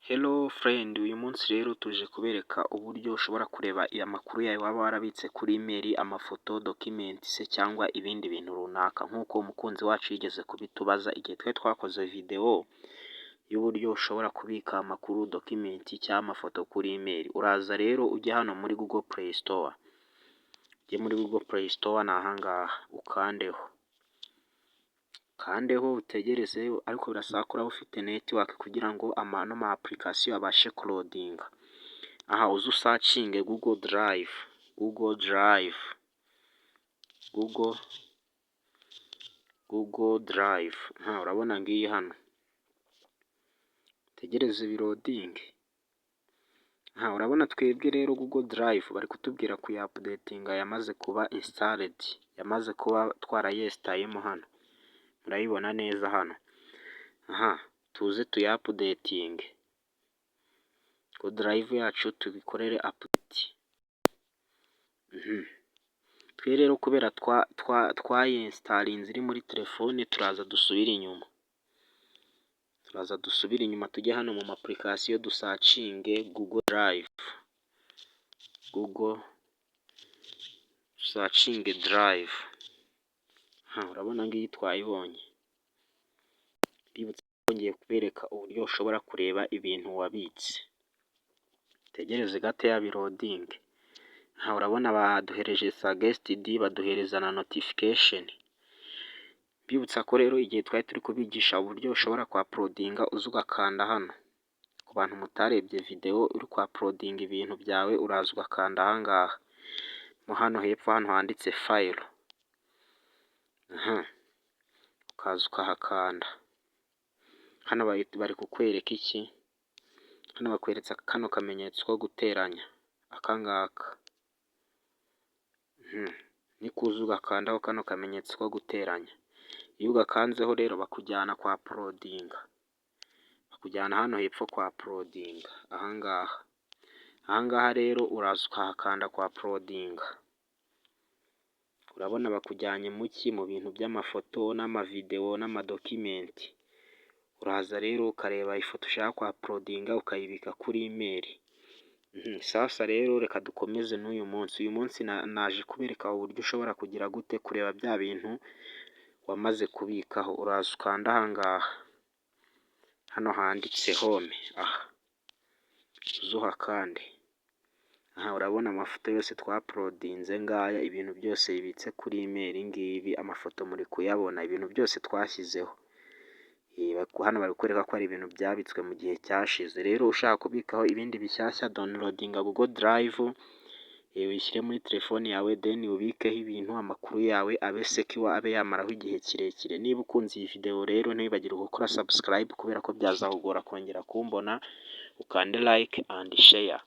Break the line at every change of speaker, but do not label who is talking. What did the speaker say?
Hello friend, uyu munsi rero tuje kubereka uburyo ushobora kureba amakuru yawe waba warabitse kuri email, amafoto, documents se cyangwa ibindi bintu runaka, nk'uko umukunzi wacu yigeze kubitubaza igihe twakoze video y'uburyo ushobora kubika amakuru, documents cyangwa amafoto kuri email. Uraza rero ujya hano muri Google Play Store, ujye muri Google Play Store ni ahangaha, ukandeho utegereze, ariko birasaba ko uraba ufite network kugira ngo ano ma application abashe kuloadinga. Aha uze usacinge Google Drive. Urabona ngiyi hano, utegereze birodinge. Urabona twebwe rero Google Drive bari kutubwira kuya-updatinga, yamaze kuba installed, yamaze kuba twarayesitayemo hano, murayibona neza hano. Tuze tuya-updatinge Google Drive yacu, tubikorere update. Twe rero kubera twayinstallinze iri muri telefone, turaza dusubire inyuma, tujye hano mu application dusacinge Google Drive, dusacinge Drive. Urabona ngiyi twayibonye. Ngiye kubereka uburyo ushobora kureba ibintu wabitse, tegereze gato ya birodinge. Urabona baduhereje suggested, baduhereza na notification. Mbibutsa ko rero igihe twari turi kubigisha uburyo ushobora kwa-uploadinga, uza ugakanda hano. Ku bantu mutarebye video uri kwa-uploadinga ibintu byawe, uraza ugakanda ahangaha mo hano hepfo, hano handitse file, ukaza ukahakanda. Hano bari kukwereka iki? Hano bakweretse kano kamenyetso ko guteranya, akangaka. Nikuza ugakandaho kano kamenyetso ko guteranya. Iyo ugakanzeho rero bakujyana kwa-uploadinga, bakujyana hano hepfo kwa-uploadinga ahangaha rero uraza ukahakanda kwa-uploadinga. Urabona bakujyanye mu bintu by'amafoto n'amavideo n'amadocumenti. Uraza rero ukareba ifoto ushaka kwa-uploadinga, ukayibika kuri email. Sasa rero reka dukomeze n'uyu munsi. Uyu munsi naje kubereka uburyo ushobora kugira gute, kureba bya bintu wamaze kubikaho. Uraza ukanda ahangaha, hano handitse home, uze uhakande. Urabona amafoto yose twa-uploadinze ngaya, ibintu byose bibitse kuri email ngibi, amafoto muri kuyabona, ibintu byose twashyizeho. Hano bari kwereka ko ari ibintu byabitswe mu gihe cyashize. Rero ushaka kubikaho ibindi bishyashya, downloadinga Google Drive, wishyire muri telefone yawe, then ubikeho ibintu, amakuru yawe abe secure, abe yamaraho igihe kirekire. Niba ukunze iyi video rero, ntibagire gukora subscribe kubera ko byazakugora kongera kumbona, ukande like and share.